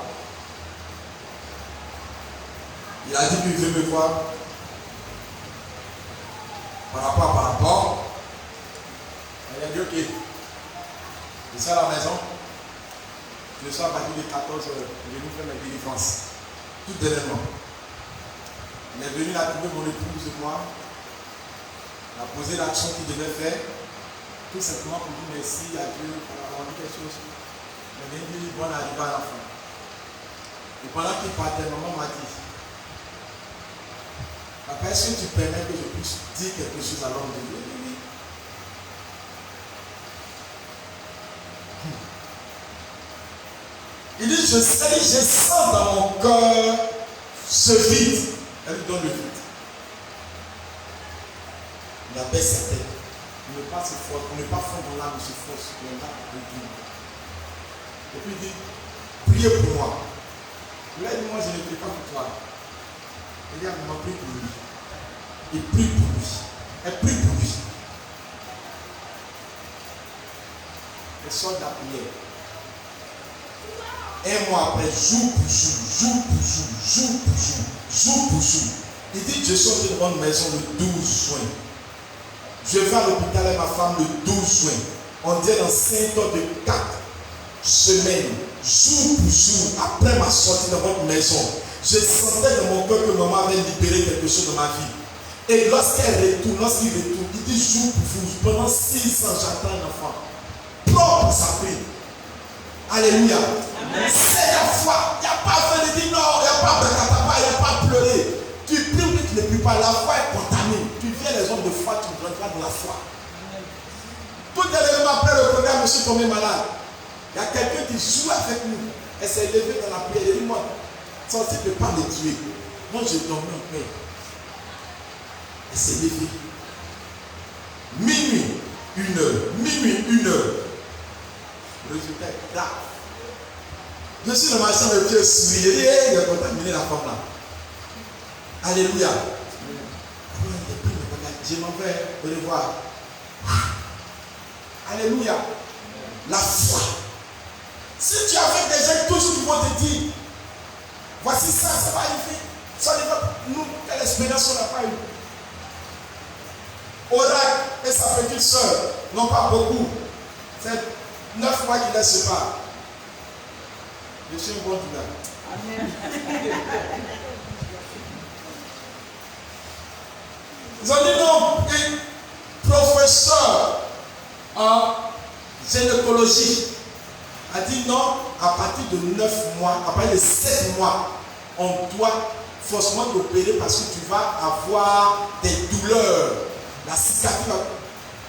Il a dit qu'il veut me voir par rapport. Il a dit ok, je suis à la maison, je suis à partir de 14 h, je vais nous faire la délivrance. Tout dernièrement. Il est venu là trouver mon épouse et moi. Il a posé l'action qu'il devait faire. Tout simplement pour dire merci à Dieu pour avoir dit quelque chose. Il a dit bonne arrivée à l'enfant. Et pendant qu'il partait, maman m'a dit, papa, est-ce que tu permets que je puisse dire quelque chose à l'homme de Dieu? Il dit, je sens dans mon cœur ce vide. Elle lui donne le vide. Il abaisse sa tête. Il ne pas se force, il ne pas fondre dans l'âme, il se force. Il n'a pas de Dieu. Et puis il dit, priez pour moi. Là, il dit, moi je ne prie pas pour toi. Il dit, maman, prie pour lui. Il prie pour lui. Elle prie pour lui. Elle sort de la prière. Un mois après, jour pour jour. Il dit, je sors d'une bonne maison le 12 juin. Je vais à l'hôpital avec ma femme le 12 juin. On dit dans 5 ans de 4 semaines, jour pour jour, après ma sortie dans votre maison, je sentais dans mon cœur que maman avait libéré quelque chose dans ma vie. Et lorsqu'il retourne, il dit jour pour jour, pendant 6 ans, j'attends un enfant. Propre sa fille. Alléluia. Amen. C'est la foi. Il n'y a pas besoin de dire non, il n'y a pas bracataba, il n'y a pas pleurer. Tu pries ou tu ne pries pas, la foi est contaminée. Tu viens les hommes de foi, tu rentreras dans la foi. Tout dernièrement après le programme, je suis tombé malade. Il y a quelqu'un qui joue avec nous. Elle s'est levée dans la prière. Elle dit, moi, censé ne pas me tuer. Moi, je dormais en paix. Elle s'est levée. Minuit, 1 heure. Le résultat est grave. Je suis dans ma chambre, le pied souillé. Il a contaminé la femme là. Alléluia. Je m'en vais au revoir. Alléluia. La foi. Si tu es avec des gens toujours qui vont te dire, voici ça va arriver. Ça va. Nous, quelle expérience on n'a pas eu. Oracle et sa petite soeur n'ont pas beaucoup. C'est 9 mois qu'ils ne se séparent. Je suis un bon douleur. Amen. Ils ont dit non, un professeur en gynécologie a dit non, à partir de 9 mois, à partir de 7 mois, on doit forcément t'opérer parce que tu vas avoir des douleurs. La cicatrice.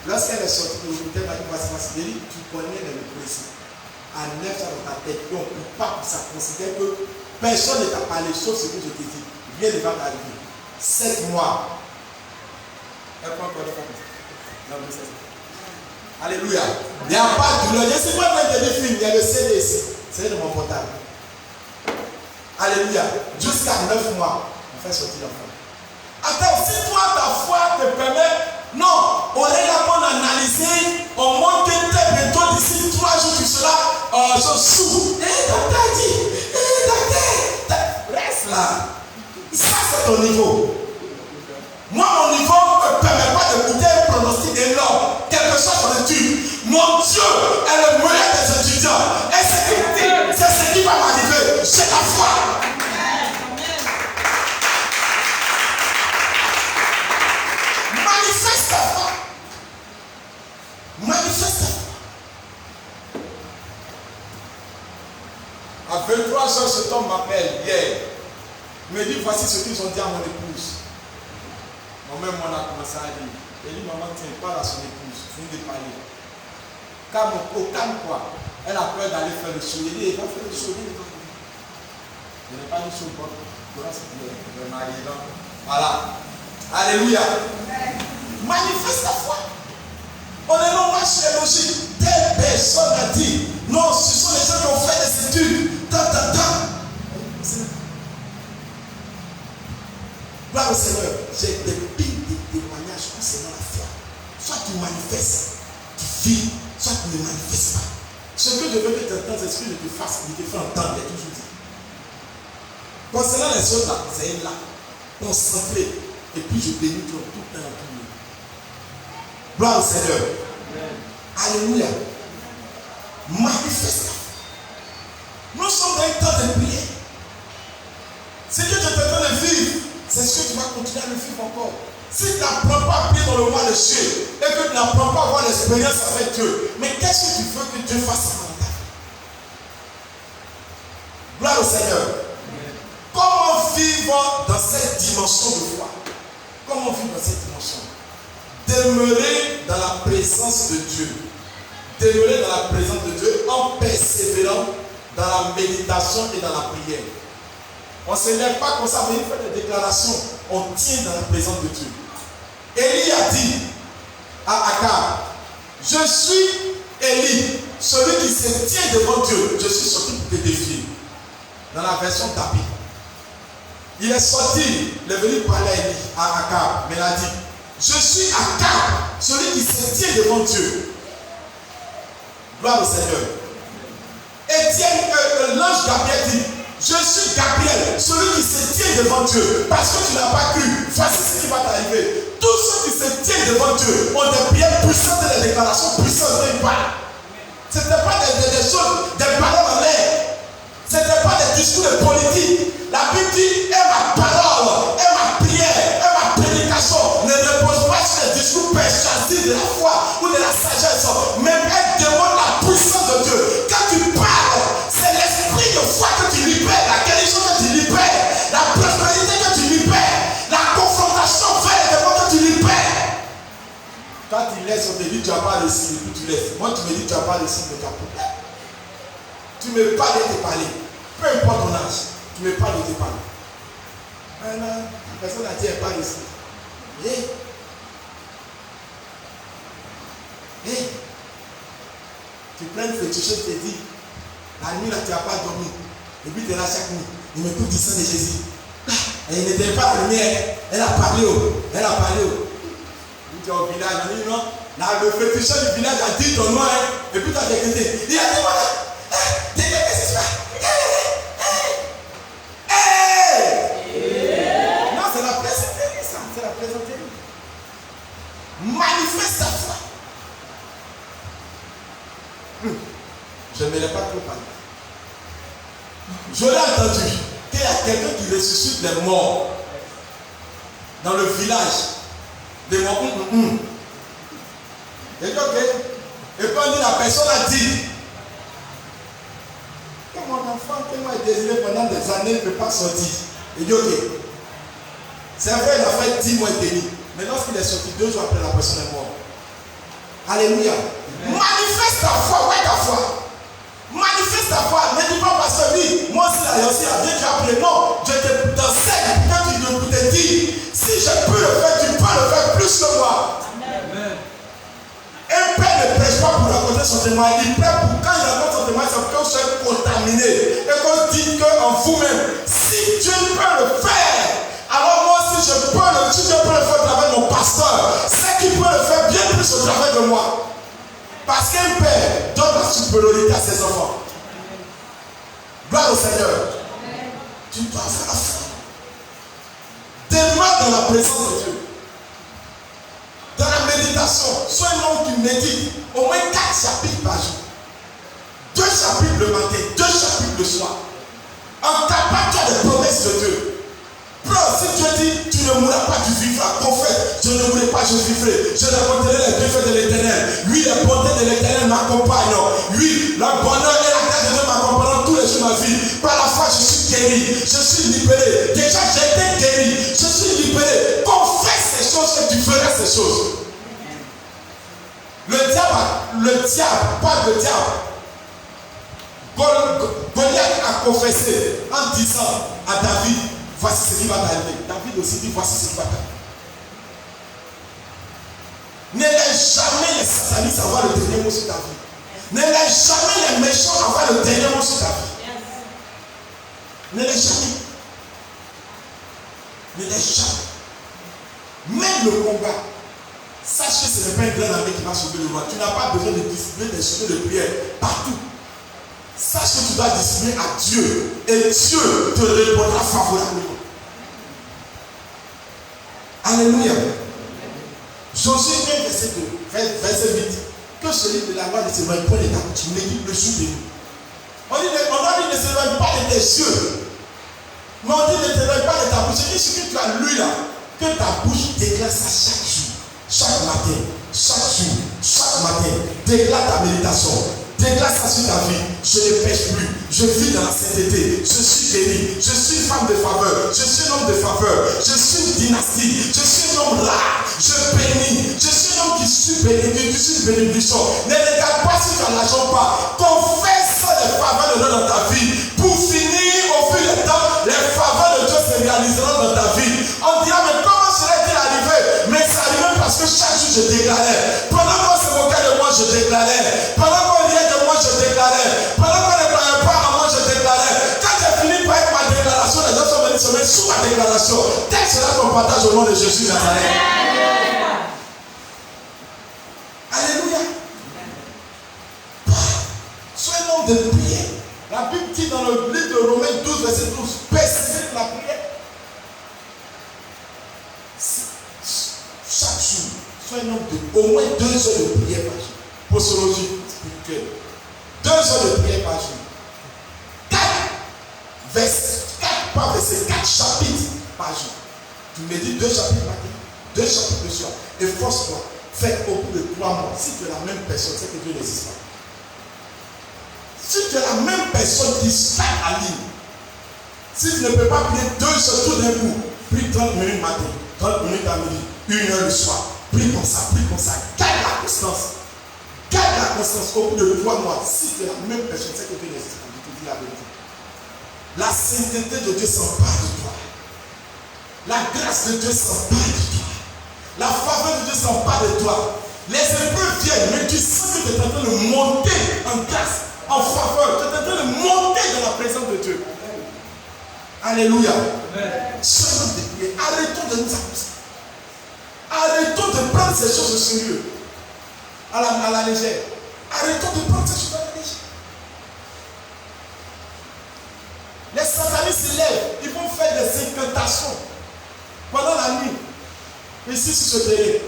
Lorsqu'elle est sortie de l'hôpital, elle m'a dit voici, tu connais le précis. À 9 ans dans ta tête, on ne peut pas, ça considère que personne ne t'a parlé, sauf ce que je t'ai dit. Rien ne va t'arriver. 7 mois. Elle prend encore le temps. Alléluia. Il n'y a pas de douleur. Je ne sais pas dans les films, il y a le CD ici. C'est de mon portable. Alléluia. Jusqu'à 9 mois, on fait sortir l'enfant. Attends, si toi, ta foi te permet. Non, on est là pour analyser. On montre que très bientôt, d'ici 3 jours, tu seras sous. Docteur dit. Docteur. Reste là. Ça, c'est ton niveau. Moi, mon niveau ne me permet pas d'écouter un pronostic énorme. Quelque chose en étude. Mon Dieu est le meilleur des étudiants. Et c'est ce qui va m'arriver. C'est la foi. Manifeste ta foi. Manifeste ta foi. À 23 heures, cet homme m'appelle hier. Il me dit voici ce qu'ils ont dit à mon épouse. Moi-même, on a commencé à dire. Elle dit maman, tiens, parle à son épouse. Finis de parler. Calme quoi. Elle a peur d'aller faire le show. Il dit, va faire le show. Je n'ai pas dit show. Le mari. Voilà. Alléluia. Manifeste ta foi. On est non pas chez les logiques. Telle personne a dit. Non, ce sont les gens qui ont fait des études. Gloire au Seigneur. J'ai des piles de témoignages concernant la foi. Soit tu manifestes, tu vis, soit tu ne manifestes pas. Ce que je veux que tu entendes, c'est ce que je te fasse, je te fais entendre, il y a toujours dit. Concernant les choses là, c'est là. Concentré. Et puis je bénis tout le temps. Gloire au Seigneur. Alléluia. Manifeste. Nous sommes dans un temps de prière. Ce que tu es en train de vivre, c'est ce que tu vas continuer à le vivre encore. Si tu n'apprends pas à prier dans le roi des cieux et que tu n'apprends pas à avoir l'expérience avec Dieu, mais qu'est-ce que tu veux que Dieu fasse en ta vie? Gloire au Seigneur. Comment vivre dans cette dimension de foi? Comment vivre dans cette dimension? Demeurer dans la présence de Dieu. Demeurer dans la présence de Dieu en persévérant dans la méditation et dans la prière. On ne se lève pas comme ça, mais il fait des déclarations. On tient dans la présence de Dieu. Élie a dit à Akab, je suis Élie, celui qui se tient devant Dieu. Je suis sorti pour te défier. Dans la version tapis. Il est sorti, il est venu parler à Akab, mais il a dit, je suis Akab, celui qui se tient devant Dieu. Gloire au Seigneur. Étienne, l'ange Gabriel dit, je suis Gabriel, celui qui se tient devant Dieu. Parce que tu n'as pas cru. Voici ce qui va t'arriver. Tous ceux qui se tiennent devant Dieu ont des prières puissantes et des déclarations puissantes dont ils parlent. Ce n'était pas des choses, des paroles en l'air. Ce n'était pas des discours de politique. La Bible dit, et ma parole, et ma prière, et ma prédication ne repose pas sur les discours persuasifs de la foi ou de la sagesse, mais elle demande la puissance de Dieu. Quand tu parles, c'est l'esprit de foi que tu libères, la guérison que tu libères, la prospérité que tu libères, la confrontation vers les démons que tu libères. Quand tu laisses, on te dit tu n'as pas réussi, et puis tu laisses. Moi, tu me dis tu n'as pas réussi, mais tu as problème. Tu me parles et te parler. Peu importe ton âge, tu me parles et te parler. Maintenant, la personne a dit elle n'est pas réussi. Tu prends une féticheuse, tu te dis, la nuit là tu n'as pas dormi. Et puis tu es là chaque nuit. Il me coupe du sang de Jésus. Elle n'était pas la lumière. Elle a parlé au. Elle a parlé au. Il dit au village, il dit non. Là, le féticheur du village a dit ton nom. Et puis tu as décrété. Il a dit voilà. Qu'est-ce que c'est ça? Non, c'est la plaisanterie ça. C'est la plaisanterie. Manifeste ta foi. Je ne l'ai pas trop parlé. Je l'ai entendu qu'il y a quelqu'un qui ressuscite les morts dans le village. Des morts. Et dit ok. Et puis on dit la personne a dit que mon enfant qui m'a désiré pendant des années ne peut pas sortir. Il dit ok. C'est vrai, il a fait 10 mois et demi. Mais lorsqu'il est sorti 2 jours après, la personne est morte. Alléluia. Manifeste ta foi, ouais ta foi. Manifeste ta foi. Ne dis pas parce que oui, moi aussi là, aussi, Dieu tu as prié. Non, je t'enseigne quand tu te dis, si je peux le faire, tu peux le faire plus que moi. Amen. Un père ne prêche pas pour raconter son témoin, il prêche pour quand il raconte son témoin, c'est pour que vous soyez contaminé. Et qu'on dise qu'en vous-même, si Dieu peut le faire, alors moi si je peux le faire au travers de mon pasteur, c'est qu'il peut le faire bien plus au travers de moi. Parce qu'un père donne la supériorité à ses enfants. Gloire au Seigneur. Tu dois faire la foi. Demeure dans la présence de Dieu. Dans la méditation, sois un homme qui médite au moins 4 chapitres par jour. 2 chapitres le matin, 2 chapitres le soir. En tapant, tu as les promesses de Dieu. Si Dieu dit, tu ne mourras pas, tu vivras. Confesse, je ne mourrai pas, je vivrai. Je raconterai les bienfaits de l'Éternel. Oui, les bontés de l'Éternel m'accompagnent. Oui, le bonheur et la grâce de Dieu m'accompagneront tous les jours de ma vie. Par la foi, je suis guéri. Je suis libéré. Déjà, j'ai été guéri. Je suis libéré. Confesse ces choses et tu feras ces choses. Le diable, pas le diable. Goliath a confessé en disant à David, voici ce qui va t'arriver. David aussi dit, voici ce qui va t'arriver. Ne laisse jamais les satanistes avoir le dernier mot sur ta vie. Ne laisse jamais les méchants avoir le dernier mot sur ta vie. Ne laisse jamais. Ne laisse jamais. Même le combat. Sache que ce n'est pas un grand armée qui va sauver le roi. Tu n'as pas besoin de distribuer des cheveux de prière partout. Sache que tu dois distribuer à Dieu. Et Dieu te répondra favorablement. Alléluia. Josué 1, verset 8. Que celui de la loi ne s'éloigne pas de ta bouche. Tu médites le jour de nous. On a dit ne s'éloigne pas de tes yeux. Mais on dit ne t'éloigne pas de ta bouche. C'est ce que tu as lu là. Que ta bouche déclare ça chaque jour. Chaque matin, chaque matin, déclare ta méditation, déclare ça sur ta vie. Je ne pêche plus, je vis dans la sainteté, je suis guéri, je suis une femme de faveur, je suis un homme de faveur, je suis une dynastie, je suis un homme rare, je bénis, je suis un homme qui suis béni, je suis une bénédiction. Ne regarde pas si tu as l'argent pas, confesse les faveurs de Dieu dans ta vie. Pour finir, au fil du temps, les faveurs de Dieu se réaliseront dans ta vie. On dira, mais comment serait-il arrivé? Mais ça arrive parce que chaque jour je déclarais. Pendant qu'on se moquait de moi, je déclarais. Pendant qu'on riait de moi, je déclarais. Pendant qu'on ne croyait pas à moi, je déclarais. Quand j'ai fini par être ma déclaration, les gens sont venus se mettre sous ma déclaration. Tel sera ton partage au nom de Jésus de Nazareth. Alléluia. Sois un homme de prière. La Bible dit dans le livre de Romains 12, verset 12, persévère la prière. Chaque jour, sois un homme de au moins 2 heures de prière par jour. Posologie spirituelle. 2 heures de prière par jour. 4 chapitres par jour. Tu médites 2 chapitres matin, 2 chapitres le soir. Et force-toi. Fais au bout de 3 mois. Si tu es la même personne, c'est que Dieu n'existe pas. Si tu es la même personne qui stagne à ligne, si tu ne peux pas prier 2 heures tout d'un coup, prie 30 minutes matin, 30 minutes à midi, 1 heure le soir. Prie comme ça, prie comme ça. Garde la constance. Garde la constance au bout de 3 mois. Si tu es la même personne, c'est que Dieu n'existe pas. Je te dis la vérité. La sainteté de Dieu s'empare de toi. La grâce de Dieu s'empare de toi. La faveur de Dieu s'empare de toi. Les épreuves viennent, mais tu sens que tu es en train de monter en grâce, en faveur. Tu es en train de monter dans la présence de Dieu. Alléluia. Soyons de prier. Arrêtons de nous accuser. Arrêtons de prendre ces choses au sérieux. À la légère. Arrêtons de prendre ces choses à la légère. Les satanistes se lèvent. Ils vont faire des incantations pendant la nuit. Ici, sur ce terrain.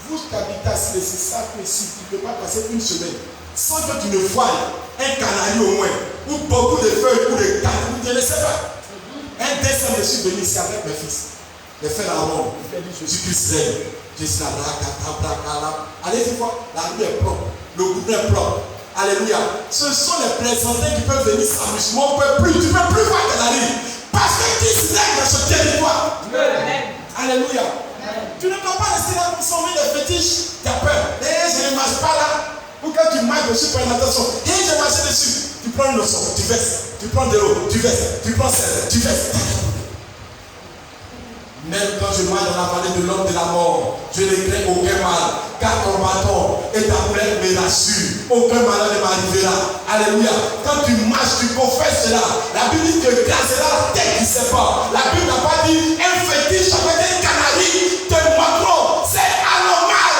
Vous qui habitez à Silésie, savent que si tu ne peux pas passer une semaine sans que tu ne voies un canari au moins, ou beaucoup de feuilles, ou de cannes, vous ne le savez pas. Un décembre, je suis venu ici avec mes fils. Les frères Aaron, il fait du Jésus-Christ règne. Jésus allez-y voir, la rue est propre, le goudron est propre. Alléluia. Ce sont les présentés qui peuvent venir s'amuser. On ne peut plus, tu ne peux plus voir Canari. Parce que Christ règne dans ce territoire. Alléluia. Tu ne dois pas rester là pour consommer des fétiches. Tu as peur. Je ne marche pas là. Ou quand tu marches dessus, prends attention. Je marche dessus. Tu prends une leçon, tu verses. Tu prends de l'eau, tu verses. Tu prends celle, tu verses. Même quand je marche dans la vallée de l'homme de la mort, je ne crains aucun mal, car ton bâton et ta plaie me rassurent. Aucun malheur ne m'arrivera. Alléluia. Quand tu marches, tu confesses cela. La Bible dit que grâce à la tête qui se sépare. La Bible n'a pas dit un fétiche avec un canari te montrons. C'est anormal.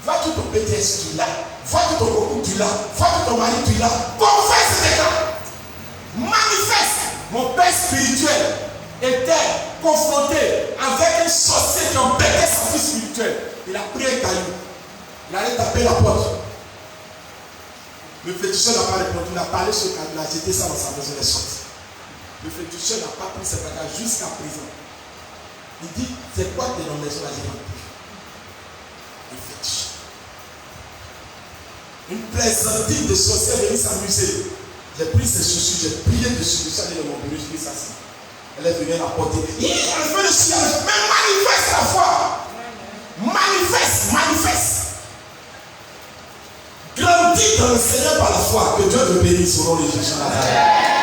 Va que ton PTS, tu l'as. Va que ton beaucoup, tu l'as. Va que ton mari, tu l'as. Confesse tes cas. Manifeste. Mon père spirituel était confronté avec un sorcier qui embêtait sa fille spirituelle. Il a pris un caillou. Il allait taper la porte. Le féticheur n'a pas répondu. Il a parlé sur le caillou. Il a jeté ça dans sa maison. Il est sorti. Le féticheur n'a pas pris ses bagages jusqu'à présent. Il dit, c'est quoi tes nominations là? J'ai pas pris. Le féticheur. Une plaisantine de sorcier est venue s'amuser. J'ai pris ses chaussures, j'ai prié dessus, je suis allé dans mon bureau, je dis ça. Elle est venue l'apporter. Elle fait le ciel, mais manifeste la foi. Manifeste, manifeste. Grandis dans le Seigneur par la foi. Que Dieu te bénisse au nom de Jésus.